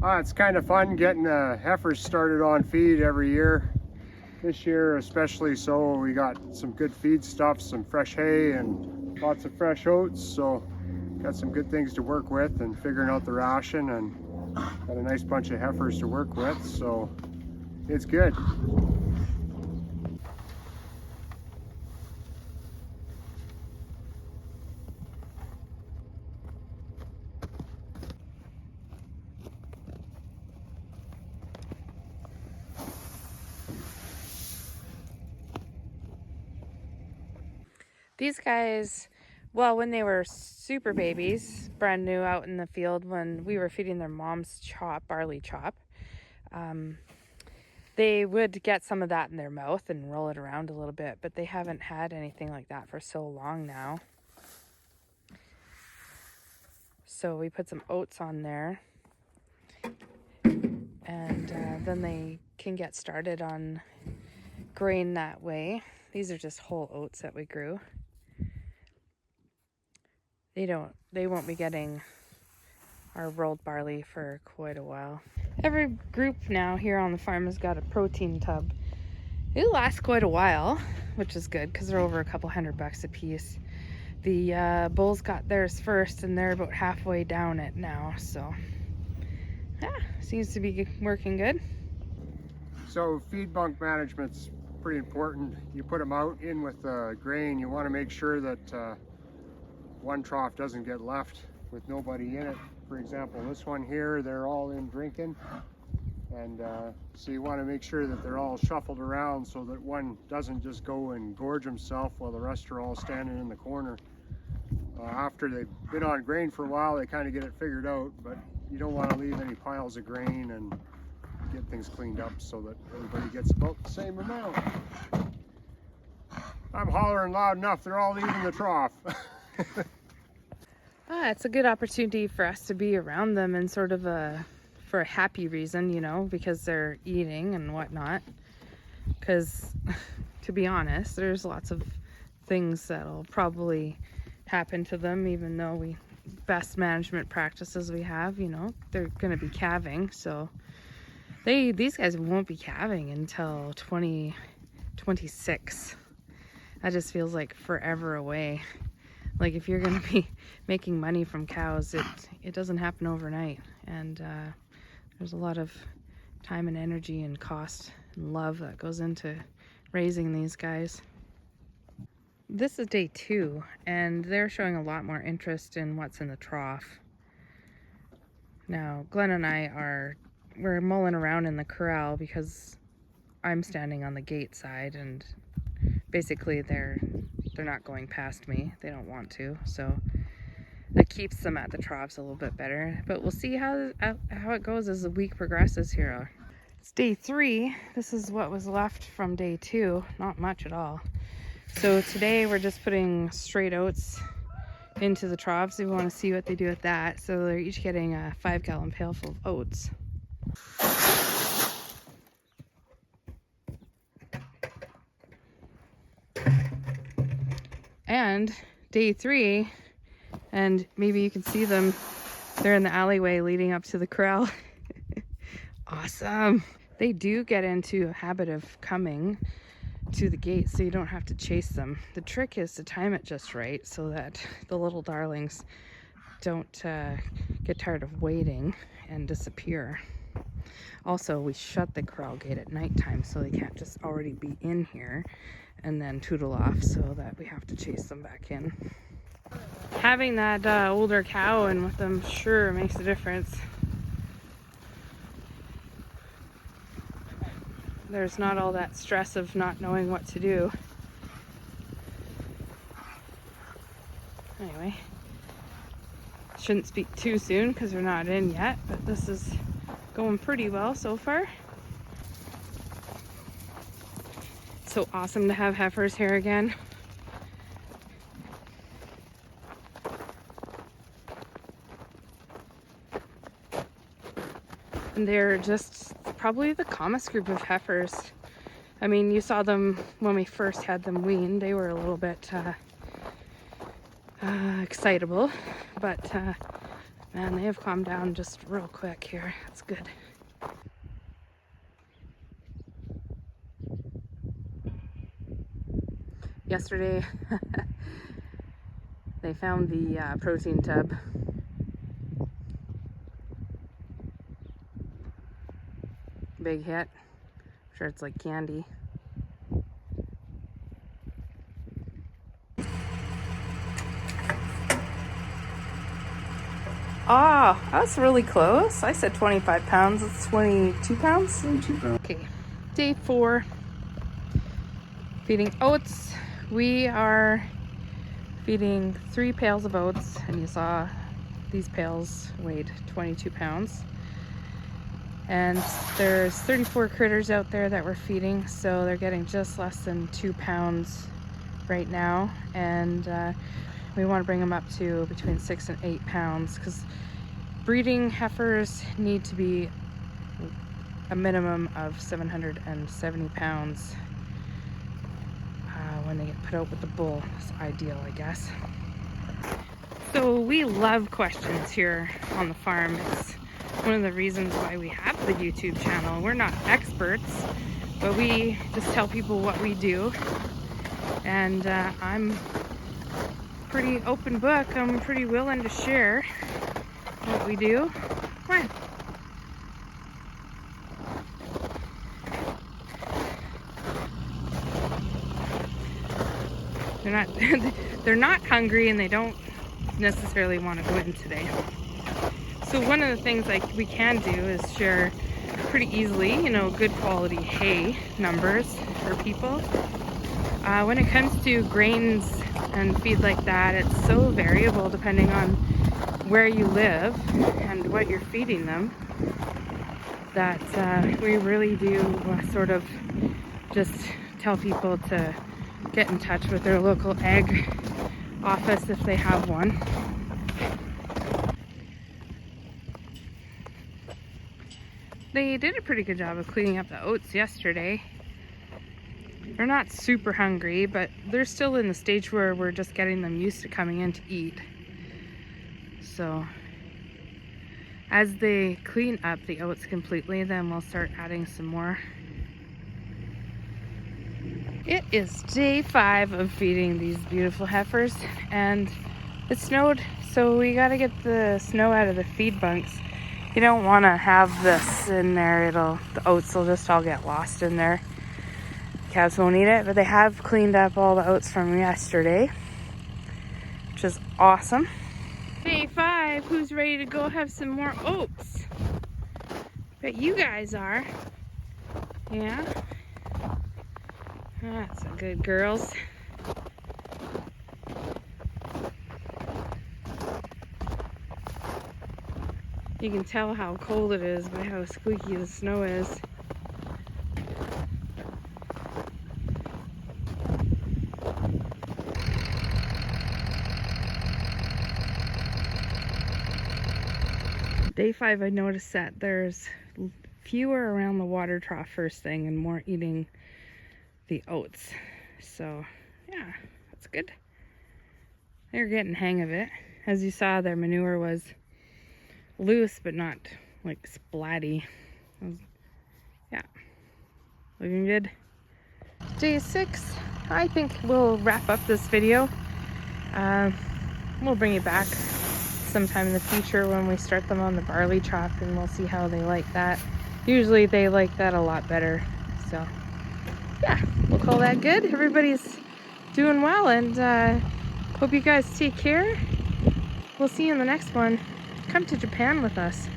It's kind of fun getting heifers started on feed every year. This year especially so, we got some good feed stuff, some fresh hay and lots of fresh oats, so got some good things to work with and figuring out the ration, and got a nice bunch of heifers to work with, so it's good. These guys, well, when they were super babies, brand new out in the field, when we were feeding their mom's chop, barley chop, they would get some of that in their mouth and roll it around a little bit, but they haven't had anything like that for so long now. So we put some oats on there, and then they can get started on grain that way. These are just whole oats that we grew. They won't be getting our rolled barley for quite a while. Every group now here on the farm has got a protein tub. It'll last quite a while, which is good because they're over a couple $100 a piece. The bulls got theirs first and they're about halfway down it now, so yeah, seems to be working good. So feed bunk management's pretty important. You put them out in with grain, you want to make sure that one trough doesn't get left with nobody in it. For example, this one here, they're all in drinking, and so you want to make sure that they're all shuffled around so that one doesn't just go and gorge himself while the rest are all standing in the corner. After they've been on grain for a while, they kind of get it figured out, but you don't want to leave any piles of grain, and get things cleaned up so that everybody gets about the same amount. I'm hollering loud enough, they're all leaving the trough. It's a good opportunity for us to be around them and sort of for a happy reason, you know, because they're eating and whatnot. Because to be honest, there's lots of things that'll probably happen to them, even though best management practices we have, you know, they're going to be calving. So these guys won't be calving until 2026. That just feels like forever away. Like if you're going to be making money from cows, it doesn't happen overnight. And there's a lot of time and energy and cost and love that goes into raising these guys. This is day 2, and they're showing a lot more interest in what's in the trough. Now, Glenn and I we're mulling around in the corral because I'm standing on the gate side, and basically they're not going past me. They don't want to, so that keeps them at the troughs a little bit better. But we'll see how it goes as the week progresses here. It's day 3. This is what was left from day 2. Not much at all. So today we're just putting straight oats into the troughs. We want to see what they do with that. So they're each getting a 5-gallon pail full of oats. And day 3, and maybe you can see them, they're in the alleyway leading up to the corral. Awesome. They do get into a habit of coming to the gate, so you don't have to chase them. The trick is to time it just right so that the little darlings don't get tired of waiting and disappear. Also, we shut the corral gate at nighttime so they can't just already be in here and then tootle off, so that we have to chase them back in. Having that older cow in with them sure makes a difference. There's not all that stress of not knowing what to do. Anyway, shouldn't speak too soon because they're not in yet, but this is going pretty well so far. So awesome to have heifers here again. And they're just probably the calmest group of heifers. I mean, you saw them when we first had them weaned. They were a little bit excitable, but And they have calmed down just real quick here. That's good. Yesterday, they found the protein tub. Big hit. I'm sure it's like candy. Oh, that's really close. I said 25 pounds. It's 22 pounds? 22 pounds. Okay, day 4. Feeding oats. We are feeding 3 pails of oats, and you saw these pails weighed 22 pounds. And there's 34 critters out there that we're feeding, so they're getting just less than 2 pounds right now. And we want to bring them up to between 6 and 8 pounds, because breeding heifers need to be a minimum of 770 pounds when they get put out with the bull. It's ideal, I guess. So we love questions here on the farm. It's one of the reasons why we have the YouTube channel. We're not experts, but we just tell people what we do. And I'm pretty open book. I'm pretty willing to share what we do. Come on. They're not hungry, and they don't necessarily want to go in today. So one of the things we can do is share pretty easily, you know, good quality hay numbers for people. When it comes to grains and feed like that, it's so variable depending on where you live and what you're feeding them, that we really do sort of just tell people to get in touch with their local ag office if they have one. They did a pretty good job of cleaning up the oats yesterday. They're not super hungry, but they're still in the stage where we're just getting them used to coming in to eat. So as they clean up the oats completely, then we'll start adding some more. It is day 5 of feeding these beautiful heifers, and it snowed, so we got to get the snow out of the feed bunks. You don't want to have this in there. The oats will just all get lost in there. Calves won't eat it, but they have cleaned up all the oats from yesterday, which is awesome. Day 5, who's ready to go have some more oats? Bet you guys are. Yeah? That's a good girls. You can tell how cold it is by how squeaky the snow is. Day 5, I noticed that there's fewer around the water trough first thing and more eating the oats. So yeah, that's good. They're getting the hang of it. As you saw, their manure was loose but not like splatty. Yeah, looking good. Day 6, I think we'll wrap up this video. We'll bring you back sometime in the future when we start them on the barley chop, and we'll see how they like that. Usually they like that a lot better. So yeah, we'll call that good. Everybody's doing well, and hope you guys take care. We'll see you in the next one. Come to Japan with us.